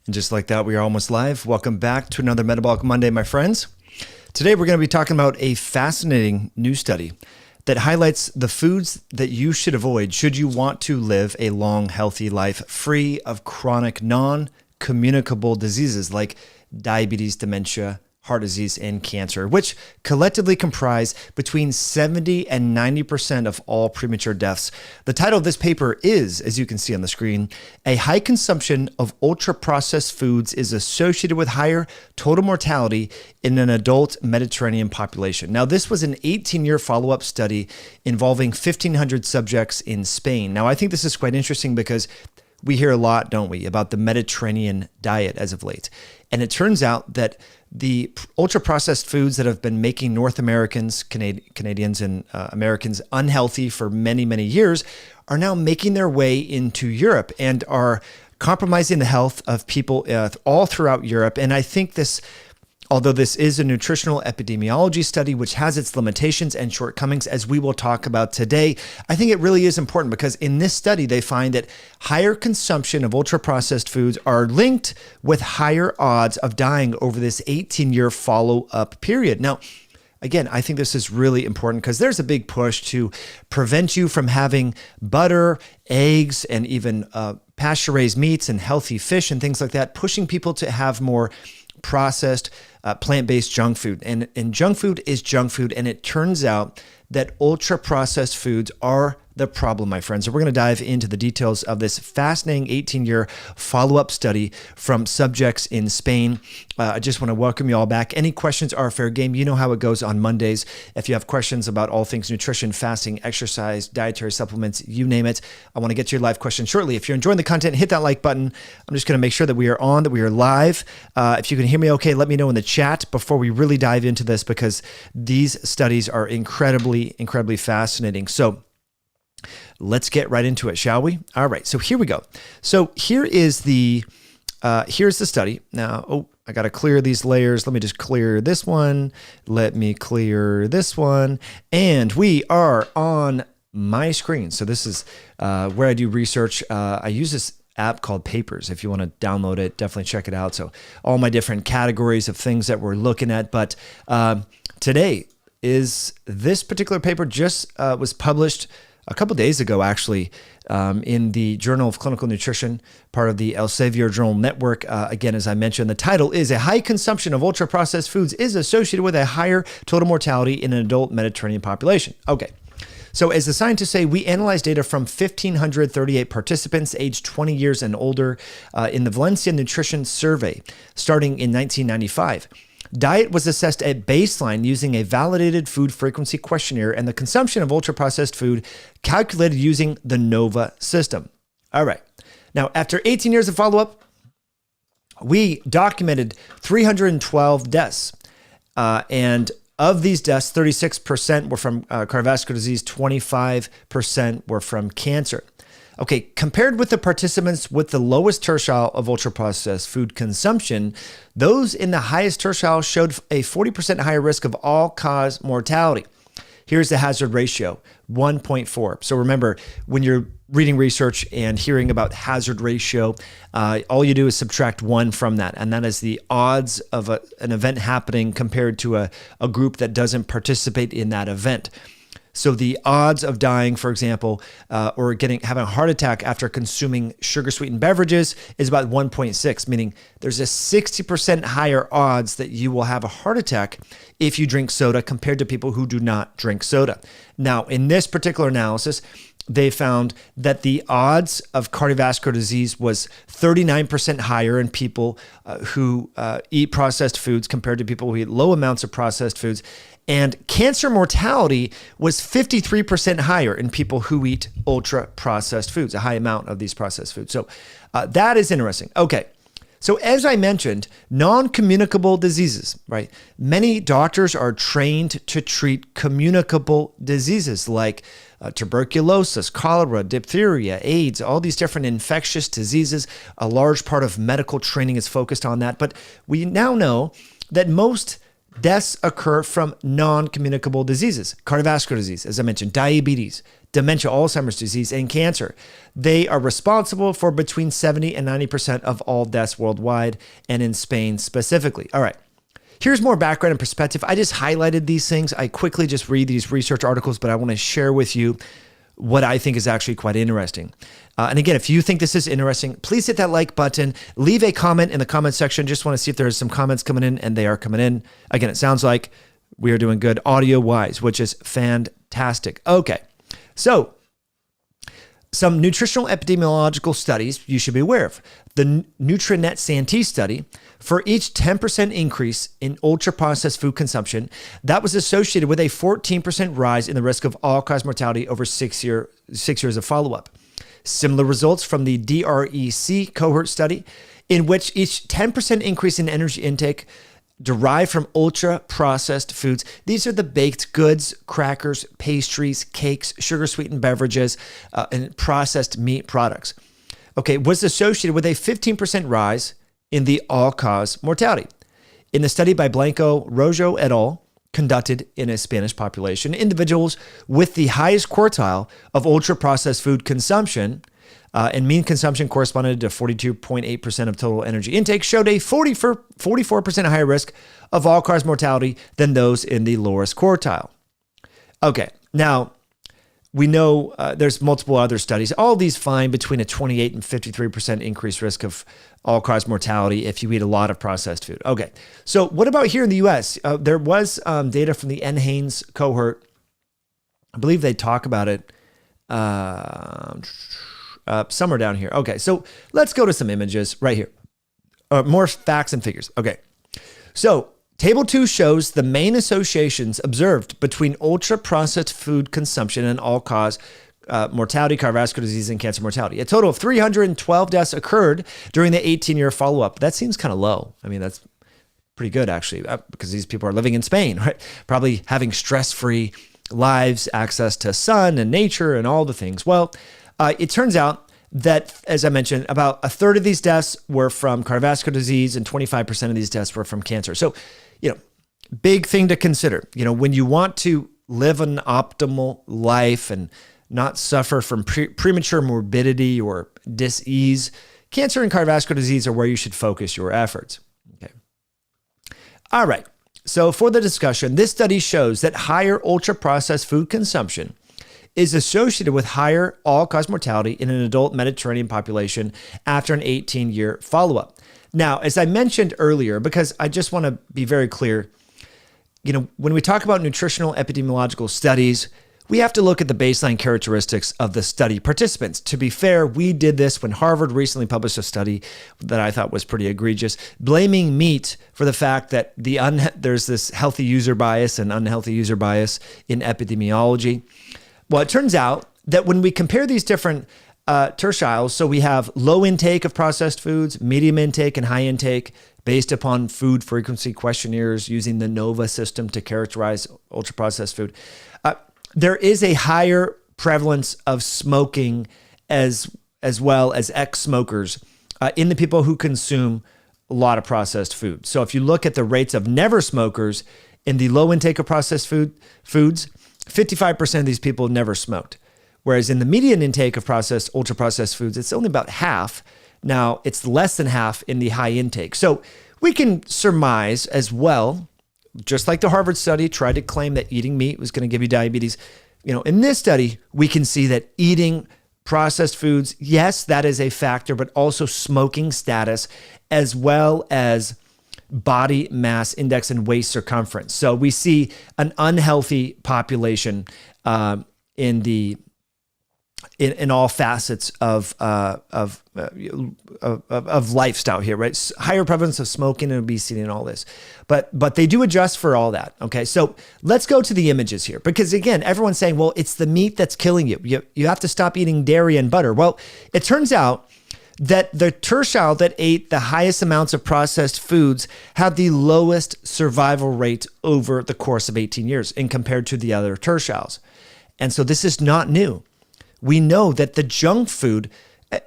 And just like that, we are almost live. Welcome back to another Metabolic Monday, my friends. Today, we're going to be talking about a fascinating new study that highlights the foods that you should avoid should you want to live a long, healthy life free of chronic, non-communicable diseases like diabetes, dementia, heart disease, and cancer, which collectively comprise between 70 and 90% of all premature deaths. The title of this paper is, as you can see on the screen, A High Consumption of Ultra-Processed Foods is Associated with Higher Total Mortality in an Adult Mediterranean Population. Now, this was an 18-year follow-up study involving 1,500 subjects in Spain. Now, I think this is quite interesting because we hear a lot, don't we, about the Mediterranean diet as of late. And it turns out that the ultra-processed foods that have been making North Americans, Canadians, and Americans unhealthy for many, many years are now making their way into Europe and are compromising the health of people all throughout Europe. And I think this, although this is a nutritional epidemiology study, which has its limitations and shortcomings, as we will talk about today, I think it really is important because in this study, they find that higher consumption of ultra-processed foods are linked with higher odds of dying over this 18-year follow-up period. Now, again, I think this is really important because there's a big push to prevent you from having butter, eggs, and even pasture-raised meats and healthy fish and things like that, pushing people to have more processed plant-based junk food. And junk food is junk food. And it turns out that ultra-processed foods are the problem, my friends. So we're going to dive into the details of this fascinating 18-year follow-up study from subjects in Spain. I just want to welcome you all back. Any questions are fair game. You know how it goes on Mondays. If you have questions about all things nutrition, fasting, exercise, dietary supplements, you name it, I want to get to your live question shortly. If you're enjoying the content, hit that like button. I'm just going to make sure that we are on, that we are live. If you can hear me okay, let me know in the chat before we really dive into this because these studies are incredibly fascinating. So let's get right into it, shall we? All right, so here we go. So here's the study. Now, I got to clear these layers. Let me just clear this one. Let me clear this one. And we are on my screen. So this is where I do research. I use this app called Papers. If you want to download it, definitely check it out. So all my different categories of things that we're looking at. But today is this particular paper just was published a couple days ago, actually, in the Journal of Clinical Nutrition, part of the Elsevier Journal Network. Again, as I mentioned, the title is A High Consumption of Ultra-Processed Foods is Associated with a Higher Total Mortality in an Adult Mediterranean Population. Okay. So as the scientists say, we analyzed data from 1,538 participants aged 20 years and older in the Valencia Nutrition Survey starting in 1995. Diet was assessed at baseline using a validated food frequency questionnaire and the consumption of ultra-processed food calculated using the NOVA system. All right. Now, after 18 years of follow-up, we documented 312 deaths. And of these deaths, 36% were from cardiovascular disease, 25% were from cancer. Okay, compared with the participants with the lowest tertile of ultra-processed food consumption, those in the highest tertile showed a 40% higher risk of all-cause mortality. Here's the hazard ratio, 1.4. So remember, when you're reading research and hearing about hazard ratio, all you do is subtract 1 from that, and that is the odds of an event happening compared to a group that doesn't participate in that event. So the odds of dying, for example, or having a heart attack after consuming sugar-sweetened beverages is about 1.6, meaning there's a 60% higher odds that you will have a heart attack if you drink soda compared to people who do not drink soda. Now, in this particular analysis, they found that the odds of cardiovascular disease was 39% higher in people who eat processed foods compared to people who eat low amounts of processed foods. And cancer mortality was 53% higher in people who eat ultra-processed foods, a high amount of these processed foods. So that is interesting. Okay. So as I mentioned, non-communicable diseases, right? Many doctors are trained to treat communicable diseases like tuberculosis, cholera, diphtheria, AIDS, all these different infectious diseases. A large part of medical training is focused on that. But we now know that most deaths occur from non-communicable diseases, cardiovascular disease, as I mentioned, diabetes, dementia, Alzheimer's disease, and cancer. They are responsible for between 70 and 90% of all deaths worldwide, and in Spain specifically. All right. Here's more background and perspective. I just highlighted these things. I quickly just read these research articles, but I want to share with you what I think is actually quite interesting. And again, if you think this is interesting, please hit that like button. Leave a comment in the comment section. Just want to see if there's some comments coming in, and they are coming in. Again, it sounds like we are doing good audio-wise, which is fantastic. Okay, so some nutritional epidemiological studies you should be aware of. The Nutrinet Santee study, for each 10% increase in ultra-processed food consumption, that was associated with a 14% rise in the risk of all-cause mortality over 6 years of follow-up. Similar results from the DREC cohort study, in which each 10% increase in energy intake derived from ultra-processed foods. These are the baked goods, crackers, pastries, cakes, sugar-sweetened beverages, and processed meat products. Okay, was associated with a 15% rise in the all-cause mortality. In the study by Blanco Rojo et al., conducted in a Spanish population, individuals with the highest quartile of ultra-processed food consumption and mean consumption corresponded to 42.8% of total energy intake, showed a 44% higher risk of all-cause mortality than those in the lowest quartile. Okay, now we know there's multiple other studies. All these find between a 28 and 53% increased risk of all-cause mortality if you eat a lot of processed food. Okay, so what about here in the U.S.? There was data from the NHANES cohort. I believe they talk about it somewhere down here. Okay, so let's go to some images right here. More facts and figures. Okay, so Table 2 shows the main associations observed between ultra-processed food consumption and all-cause mortality, cardiovascular disease, and cancer mortality. A total of 312 deaths occurred during the 18-year follow-up. That seems kind of low. I mean, that's pretty good, actually, because these people are living in Spain, right? Probably having stress-free lives, access to sun and nature and all the things. Well, it turns out that, as I mentioned, about a third of these deaths were from cardiovascular disease and 25% of these deaths were from cancer. So, big thing to consider. When you want to live an optimal life and not suffer from premature morbidity or dis-ease, cancer and cardiovascular disease are where you should focus your efforts. Okay. All right. So for the discussion, this study shows that higher ultra-processed food consumption is associated with higher all-cause mortality in an adult Mediterranean population after an 18-year follow-up. Now, as I mentioned earlier, because I just want to be very clear, when we talk about nutritional epidemiological studies, we have to look at the baseline characteristics of the study participants. To be fair, we did this when Harvard recently published a study that I thought was pretty egregious, blaming meat for the fact that there's this healthy user bias and unhealthy user bias in epidemiology. Well, it turns out that when we compare these different tertiles, so we have low intake of processed foods, medium intake, and high intake based upon food frequency questionnaires using the NOVA system to characterize ultra-processed food. There is a higher prevalence of smoking as well as ex-smokers in the people who consume a lot of processed food. So if you look at the rates of never smokers in the low intake of processed foods, 55% of these people never smoked. Whereas in the median intake of ultra-processed foods, it's only about half. Now, it's less than half in the high intake. So we can surmise as well, just like the Harvard study tried to claim that eating meat was going to give you diabetes. In this study, we can see that eating processed foods, yes, that is a factor, but also smoking status, as well as body mass index and waist circumference. So we see an unhealthy population in all facets of lifestyle here, right? Higher prevalence of smoking and obesity and all this, but they do adjust for all that. Okay, so let's go to the images here, because again, everyone's saying, well, it's the meat that's killing you. You have to stop eating dairy and butter. Well, it turns out that the tertile that ate the highest amounts of processed foods had the lowest survival rate over the course of 18 years in compared to the other tertiles. And so this is not new. We know that the junk food,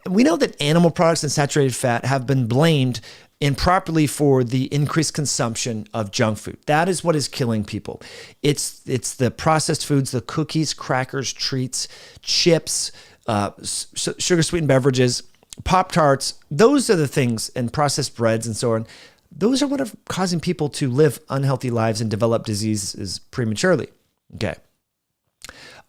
we know that animal products and saturated fat have been blamed improperly for the increased consumption of junk food. That is what is killing people. It's the processed foods, the cookies, crackers, treats, chips, sugar sweetened beverages, Pop-Tarts. Those are the things, and processed breads and so on. Those are what are causing people to live unhealthy lives and develop diseases prematurely. Okay.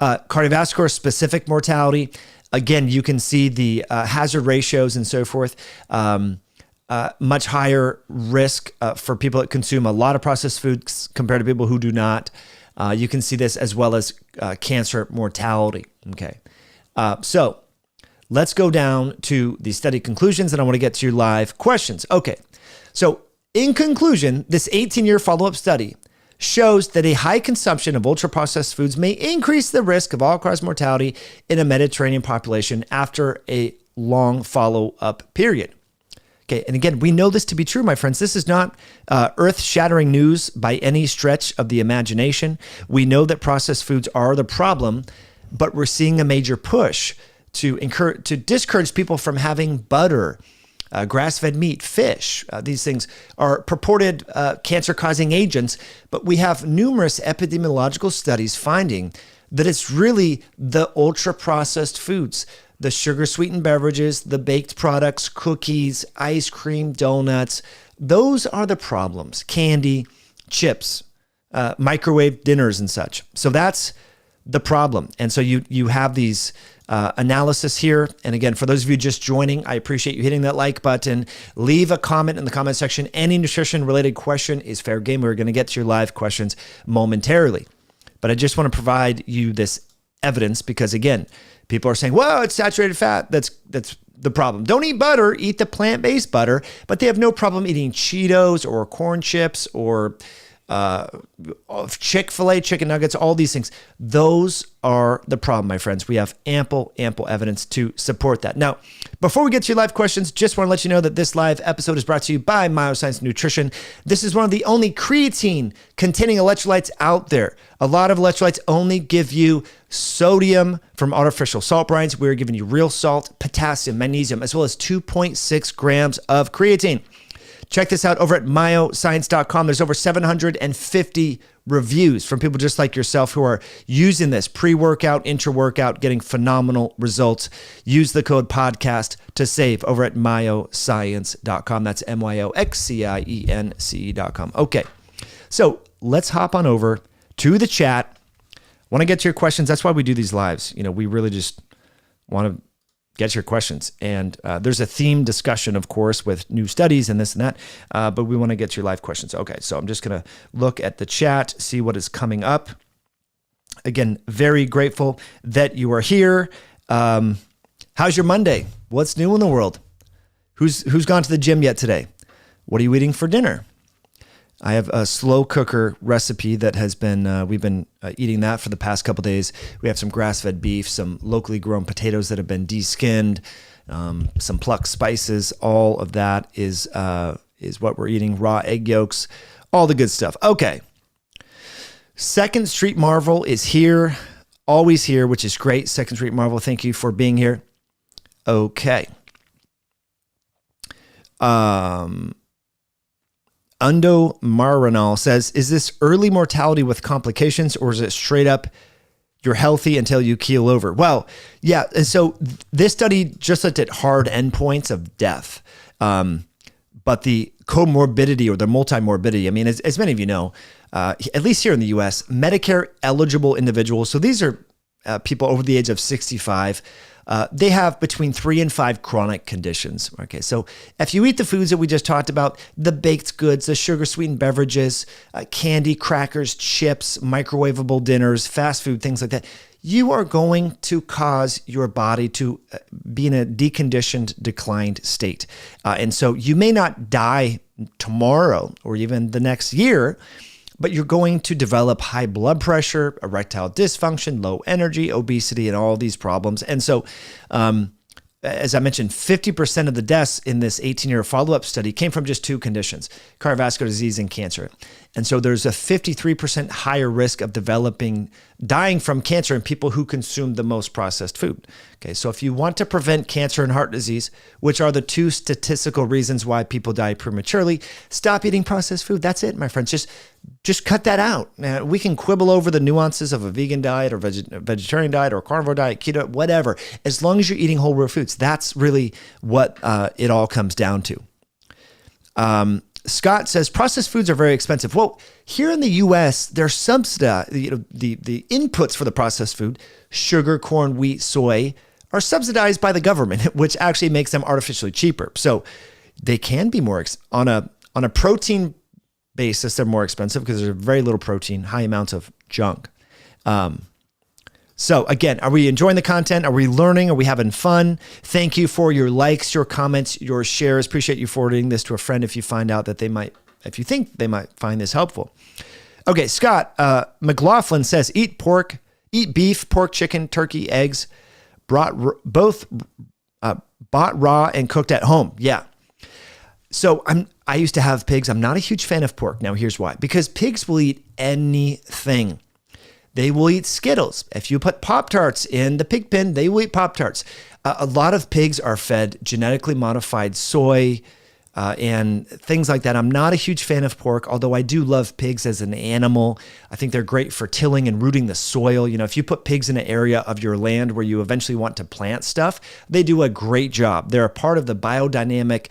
Cardiovascular specific mortality. Again, you can see the hazard ratios and so forth. Much higher risk for people that consume a lot of processed foods compared to people who do not. You can see this as well as cancer mortality. Okay. So let's go down to the study conclusions, and I want to get to your live questions. Okay. So in conclusion, this 18-year follow-up study shows that a high consumption of ultra-processed foods may increase the risk of all-cause mortality in a Mediterranean population after a long follow-up period. Okay, and again, we know this to be true, my friends. This is not earth-shattering news by any stretch of the imagination. We know that processed foods are the problem, but we're seeing a major push to discourage people from having butter, grass-fed meat, fish. These things are purported cancer-causing agents, but we have numerous epidemiological studies finding that it's really the ultra-processed foods, the sugar-sweetened beverages, the baked products, cookies, ice cream, donuts. Those are the problems. Candy, chips, microwave dinners and such. So that's the problem. And so you have these analysis here. And again, for those of you just joining, I appreciate you hitting that like button. Leave a comment in the comment section. Any nutrition related question is fair game. We're going to get to your live questions momentarily. But I just want to provide you this evidence because again, people are saying, well, it's saturated fat. That's the problem. Don't eat butter, eat the plant-based butter, but they have no problem eating Cheetos or corn chips or Chick-fil-A, chicken nuggets, all these things. Those are the problem, my friends. We have ample evidence to support that. Now, before we get to your live questions, just want to let you know that this live episode is brought to you by Myoscience Nutrition. This is one of the only creatine containing electrolytes out there. A lot of electrolytes only give you sodium from artificial salt brines. We're giving you real salt, potassium, magnesium, as well as 2.6 grams of creatine. Check this out over at myoscience.com. There's over 750 reviews from people just like yourself who are using this pre-workout, intra-workout, getting phenomenal results. Use the code podcast to save over at myoscience.com. That's MYOXCIENCE.com. Okay, so let's hop on over to the chat. Want to get to your questions. That's why we do these lives. We really just want to get your questions. And there's a theme discussion, of course, with new studies and this and that, but we want to get to your live questions. Okay, so I'm just going to look at the chat, see what is coming up. Again, very grateful that you are here. How's your Monday? What's new in the world? Who's gone to the gym yet today? What are you eating for dinner? I have a slow cooker recipe that has been, we've been eating that for the past couple of days. We have some grass-fed beef, some locally grown potatoes that have been de-skinned, some plucked spices. All of that is what we're eating. Raw egg yolks, all the good stuff. Okay. Second Street Marvel is here, always here, which is great. Second Street Marvel, thank you for being here. Okay. Undo Maranal says, is this early mortality with complications or is it straight up you're healthy until you keel over? Well, yeah. And so this study just looked at hard endpoints of death. But the comorbidity or the multimorbidity, I mean, as many of you know, at least here in the US, Medicare eligible individuals, so these are people over the age of 65, they have between 3 and 5 chronic conditions. Okay, so if you eat the foods that we just talked about, the baked goods, the sugar-sweetened beverages, candy, crackers, chips, microwavable dinners, fast food, things like that, you are going to cause your body to be in a deconditioned, declined state. And so you may not die tomorrow or even the next year, but you're going to develop high blood pressure, erectile dysfunction, low energy, obesity, and all these problems. And so as I mentioned, 50% of the deaths in this 18-year follow-up study came from just two conditions, cardiovascular disease and cancer. And so there's a 53% higher risk of dying from cancer in people who consume the most processed food. Okay, so if you want to prevent cancer and heart disease, which are the two statistical reasons why people die prematurely, stop eating processed food. That's it, my friends. Just cut that out. We can quibble over the nuances of a vegan diet or vegetarian diet or carnivore diet, keto, whatever. As long as you're eating whole real foods, that's really what it all comes down to. Scott says processed foods are very expensive. Well, here in the U.S., they're subsidized. The inputs for the processed food, sugar, corn, wheat, soy, are subsidized by the government, which actually makes them artificially cheaper. So they can be more on a protein basis. They're more expensive because there's very little protein, high amounts of junk. So again, are we enjoying the content? Are we learning? Are we having fun? Thank you for your likes, your comments, your shares. Appreciate you forwarding this to a friend if you find out that if you think they might find this helpful. Okay, Scott McLaughlin says, eat beef, pork, chicken, turkey, eggs, bought raw and cooked at home. Yeah. So I used to have pigs. I'm not a huge fan of pork. Now here's why. Because pigs will eat anything. They will eat Skittles. If you put Pop-Tarts in the pig pen, they will eat Pop-Tarts. A lot of pigs are fed genetically modified soy and things like that. I'm not a huge fan of pork, although I do love pigs as an animal. I think they're great for tilling and rooting the soil. You know, if you put pigs in an area of your land where you eventually want to plant stuff, they do a great job. They're a part of the biodynamic,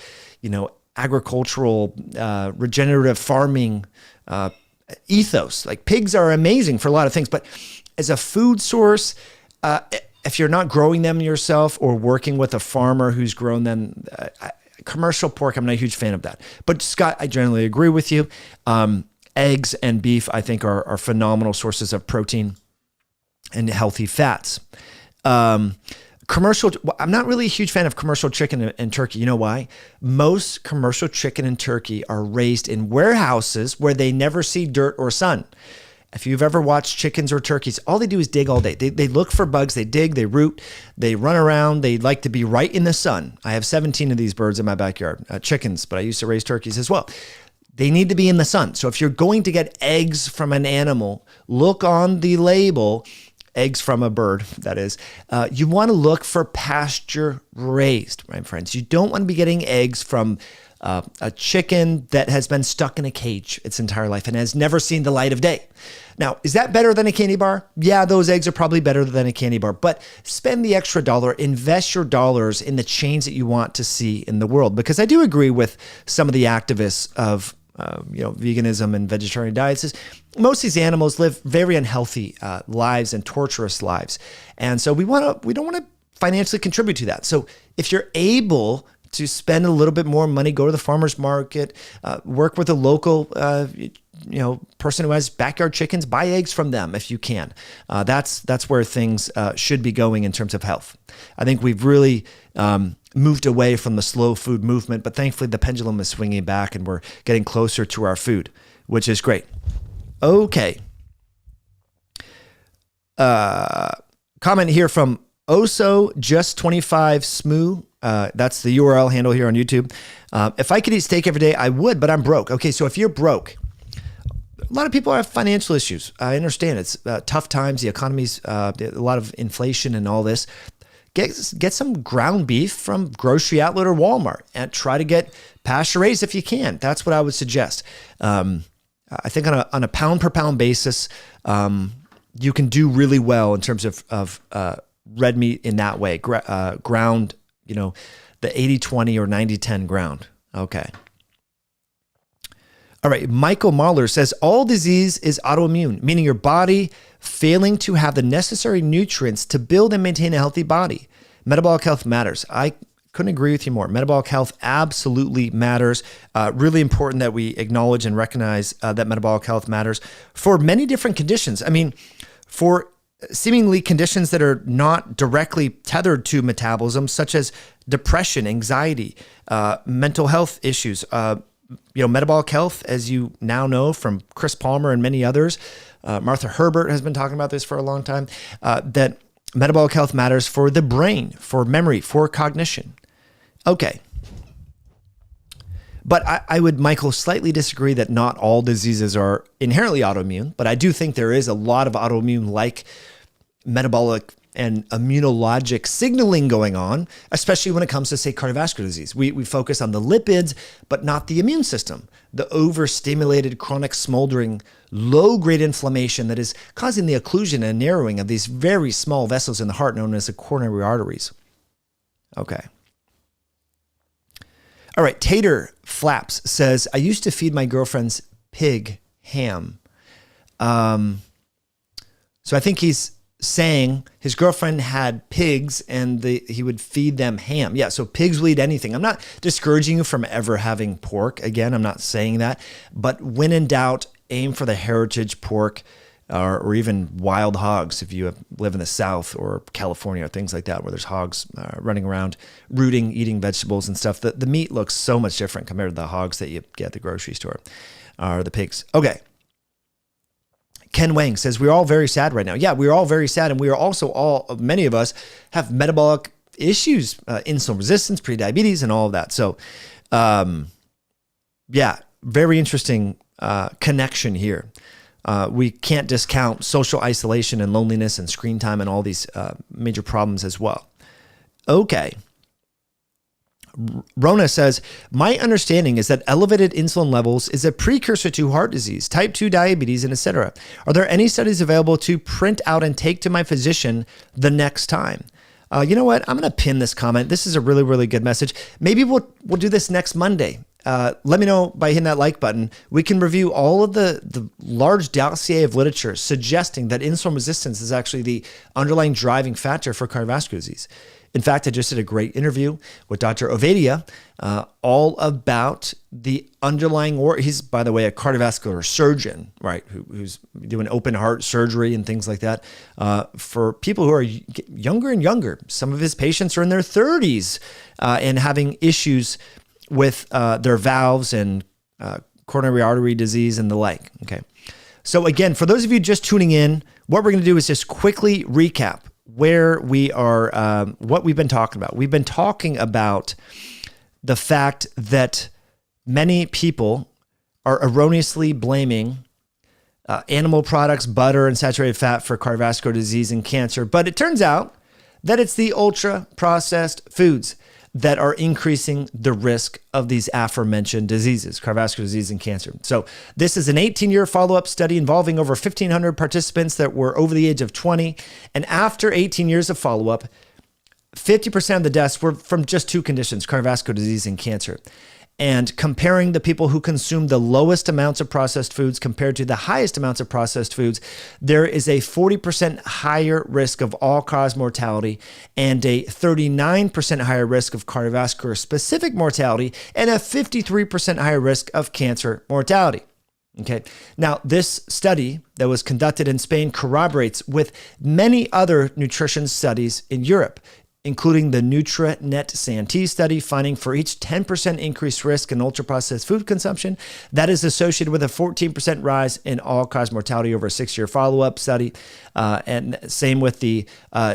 agricultural, regenerative farming ethos. Like pigs are amazing for a lot of things, but as a food source, if you're not growing them yourself or working with a farmer who's grown them, commercial pork, I'm not a huge fan of that. But Scott, I generally agree with you. Eggs and beef, I think, are phenomenal sources of protein and healthy fats. I'm not really a huge fan of commercial chicken and turkey. You know why? Most commercial chicken and turkey are raised in warehouses where they never see dirt or sun. If you've ever watched chickens or turkeys, all they do is dig all day. They look for bugs, they dig, they root, they run around, they like to be right in the sun. I have 17 of these birds in my backyard, chickens, but I used to raise turkeys as well. They need to be in the sun. So if you're going to get eggs from an animal, look on the label, eggs from a bird, that is, you want to look for pasture-raised, my friends. You don't want to be getting eggs from a chicken that has been stuck in a cage its entire life and has never seen the light of day. Now, is that better than a candy bar? Yeah, those eggs are probably better than a candy bar, but spend the extra dollar, invest your dollars in the change that you want to see in the world. Because I do agree with some of the activists of veganism and vegetarian diets is most of these animals live very unhealthy lives and torturous lives. And so we don't want to financially contribute to that. So if you're able to spend a little bit more money, go to the farmer's market, work with a local, person who has backyard chickens, buy eggs from them if you can. That's where things should be going in terms of health. I think we've really moved away from the slow food movement, but thankfully the pendulum is swinging back and we're getting closer to our food, which is great. Okay. Comment here from Oso Just 25 Smoo. That's the URL handle here on YouTube. If I could eat steak every day, I would, but I'm broke. Okay, so if you're broke, a lot of people have financial issues. I understand it's tough times. The economy's a lot of inflation and all this. Get some ground beef from Grocery Outlet or Walmart and try to get pasture-raised if you can. That's what I would suggest. I think on a pound per pound basis, you can do really well in terms of red meat in that way. Ground, the 80-20 or 90-10 ground. Okay. All right. Michael Mahler says all disease is autoimmune, meaning your body failing to have the necessary nutrients to build and maintain a healthy body. Metabolic health matters. I couldn't agree with you more. Metabolic health absolutely matters. Really important that we acknowledge and recognize that metabolic health matters for many different conditions. I mean, for seemingly conditions that are not directly tethered to metabolism, such as depression, anxiety, mental health issues, metabolic health, as you now know from Chris Palmer and many others. Martha Herbert has been talking about this for a long time, that Metabolic health matters for the brain, for memory, for cognition. Okay. But I would, Michael, slightly disagree that not all diseases are inherently autoimmune, but I do think there is a lot of autoimmune-like metabolic and immunologic signaling going on, especially when it comes to, say, cardiovascular disease. We focus on the lipids, but not the immune system, the overstimulated, chronic, smoldering, low-grade inflammation that is causing the occlusion and narrowing of these very small vessels in the heart known as the coronary arteries. Okay. All right, Tater Flaps says, I used to feed my girlfriend's pig ham. So I think he's saying his girlfriend had pigs and he would feed them ham. Yeah, so pigs will eat anything. I'm not discouraging you from ever having pork. Again, I'm not saying that. But when in doubt, aim for the heritage pork or even wild hogs if you live in the South or California or things like that where there's hogs running around, rooting, eating vegetables and stuff. The meat looks so much different compared to the hogs that you get at the grocery store or the pigs. Okay. Ken Wang says, we're all very sad right now. Yeah, we're all very sad. And we are also many of us have metabolic issues, insulin resistance, prediabetes, and all of that. So, yeah, very interesting connection here. We can't discount social isolation and loneliness and screen time and all these major problems as well. Okay. Rona says, my understanding is that elevated insulin levels is a precursor to heart disease, type 2 diabetes, and etc. Are there any studies available to print out and take to my physician the next time? You know what? I'm going to pin this comment. This is a really, really good message. Maybe we'll do this next Monday. Let me know by hitting that like button. We can review all of the large dossier of literature suggesting that insulin resistance is actually the underlying driving factor for cardiovascular disease. In fact, I just did a great interview with Dr. Ovadia, all about the underlying, he's, by the way, a cardiovascular surgeon, right, who's doing open heart surgery and things like that for people who are younger and younger. Some of his patients are in their 30s and having issues with their valves and coronary artery disease and the like. Okay. So again, for those of you just tuning in, what we're going to do is just quickly recap where we are, what we've been talking about. We've been talking about the fact that many people are erroneously blaming animal products, butter, and saturated fat for cardiovascular disease and cancer. But it turns out that it's the ultra-processed foods that are increasing the risk of these aforementioned diseases, cardiovascular disease and cancer. So this is an 18-year follow-up study involving over 1,500 participants that were over the age of 20. And after 18 years of follow-up, 50% of the deaths were from just two conditions, cardiovascular disease and cancer. And comparing the people who consume the lowest amounts of processed foods compared to the highest amounts of processed foods, there is a 40% higher risk of all-cause mortality and a 39% higher risk of cardiovascular specific mortality and a 53% higher risk of cancer mortality. Okay. Now, this study that was conducted in Spain corroborates with many other nutrition studies in Europe, including the NutraNet-Santee study, finding for each 10% increased risk in ultra-processed food consumption, that is associated with a 14% rise in all-cause mortality over a 6-year follow-up study. And same with the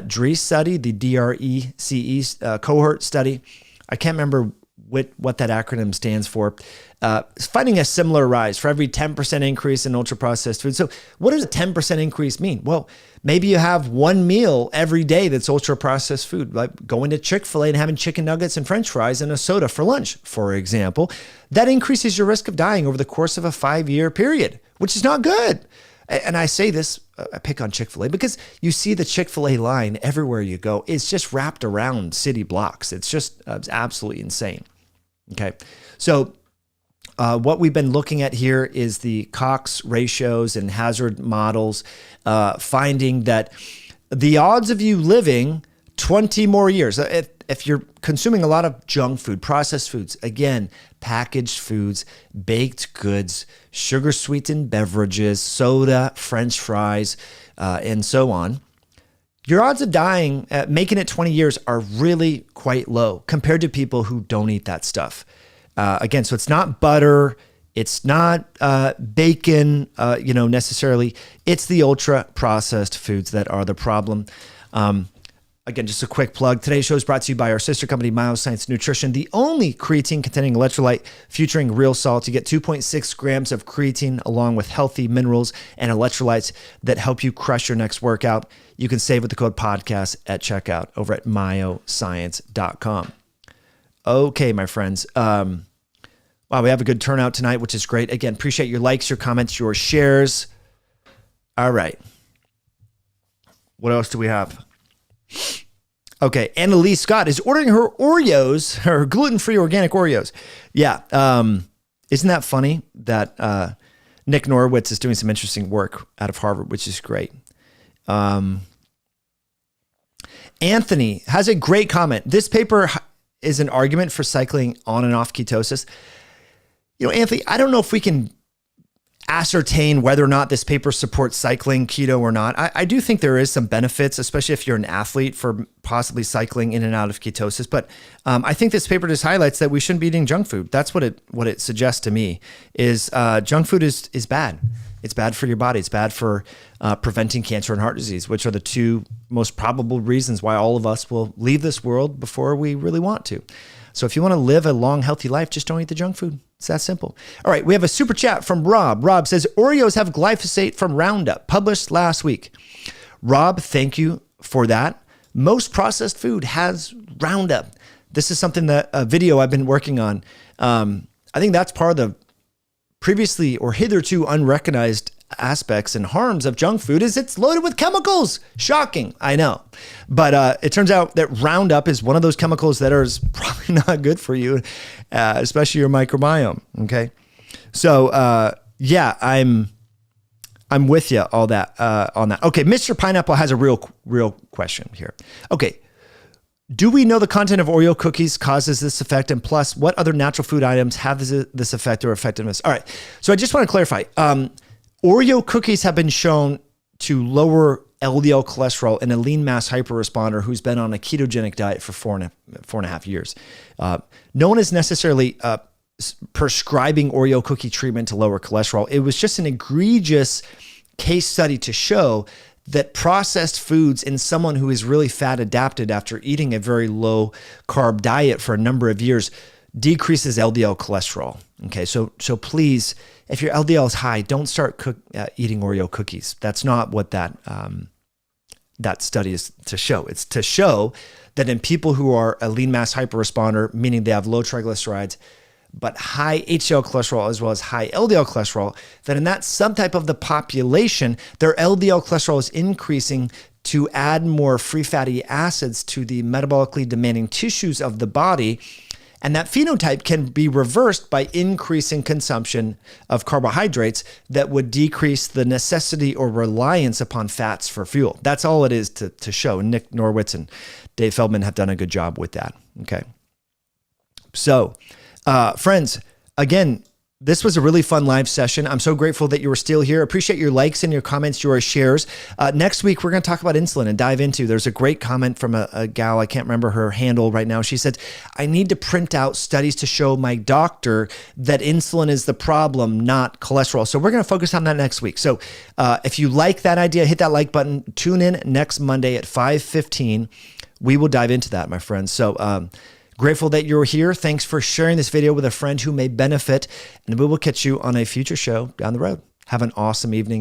DRECE study, the DRECE cohort study. I can't remember what that acronym stands for. Finding a similar rise for every 10% increase in ultra-processed food. So what does a 10% increase mean? Well, maybe you have one meal every day that's ultra-processed food, like going to Chick-fil-A and having chicken nuggets and French fries and a soda for lunch, for example. That increases your risk of dying over the course of a 5-year period, which is not good. And I say this, I pick on Chick-fil-A because you see the Chick-fil-A line everywhere you go. It's just wrapped around city blocks. It's just absolutely insane. Okay, so what we've been looking at here is the Cox ratios and hazard models, finding that the odds of you living 20 more years, if you're consuming a lot of junk food, processed foods, again, packaged foods, baked goods, sugar sweetened beverages, soda, French fries, and so on, your odds of dying, making it 20 years are really quite low compared to people who don't eat that stuff. Again, so it's not butter, it's not bacon, necessarily. It's the ultra processed foods that are the problem. Again, just a quick plug. Today's show is brought to you by our sister company, Science Nutrition, the only creatine-containing electrolyte featuring real salt. You get 2.6 grams of creatine along with healthy minerals and electrolytes that help you crush your next workout. You can save with the code podcast at checkout over at myoscience.com. Okay, my friends. Wow, we have a good turnout tonight, which is great. Again, appreciate your likes, your comments, your shares. All right. What else do we have? Okay, Annalise Scott is ordering her Oreos, her gluten-free organic Oreos. Yeah, isn't that funny that Nick Norwitz is doing some interesting work out of Harvard, which is great. Anthony has a great comment. This paper is an argument for cycling on and off ketosis. You know, Anthony, I don't know if we can ascertain whether or not this paper supports cycling keto or not. I do think there is some benefits, especially if you're an athlete, for possibly cycling in and out of ketosis. But I think this paper just highlights that we shouldn't be eating junk food. That's what it suggests to me is junk food is bad. It's bad for your body. It's bad for preventing cancer and heart disease, which are the two most probable reasons why all of us will leave this world before we really want to. So if you want to live a long, healthy life, just don't eat the junk food. It's that simple. All right, we have a super chat from Rob. Rob says, Oreos have glyphosate from Roundup, published last week. Rob, thank you for that. Most processed food has Roundup. This is something that a video I've been working on. I think that's part of the previously or hitherto unrecognized aspects and harms of junk food is it's loaded with chemicals. Shocking, I know. But it turns out that Roundup is one of those chemicals that is probably not good for you, especially your microbiome, okay? So yeah, I'm with you all that on that. Okay, Mr. Pineapple has a real question here. Okay, do we know the content of Oreo cookies causes this effect? And plus, what other natural food items have this effect or effectiveness? All right, so I just want to clarify. Oreo cookies have been shown to lower LDL cholesterol in a lean mass hyperresponder who's been on a ketogenic diet for four and a half years. No one is necessarily prescribing Oreo cookie treatment to lower cholesterol. It was just an egregious case study to show that processed foods in someone who is really fat adapted after eating a very low carb diet for a number of years decreases LDL cholesterol. Okay, so please, if your LDL is high, don't start eating Oreo cookies. That's not what that study is to show. It's to show that in people who are a lean mass hyperresponder, meaning they have low triglycerides, but high HDL cholesterol as well as high LDL cholesterol, that in that subtype of the population, their LDL cholesterol is increasing to add more free fatty acids to the metabolically demanding tissues of the body. And that phenotype can be reversed by increasing consumption of carbohydrates that would decrease the necessity or reliance upon fats for fuel. That's all it is to show. Nick Norwitz and Dave Feldman have done a good job with that. Okay. So, friends, again, this was a really fun live session. I'm so grateful that you were still here. Appreciate your likes and your comments, your shares. Next week, we're going to talk about insulin and dive into. There's a great comment from a gal. I can't remember her handle right now. She said, I need to print out studies to show my doctor that insulin is the problem, not cholesterol. So we're going to focus on that next week. So if you like that idea, hit that like button. Tune in next Monday at 5:15. We will dive into that, my friends. So grateful that you're here. Thanks for sharing this video with a friend who may benefit, and we will catch you on a future show down the road. Have an awesome evening.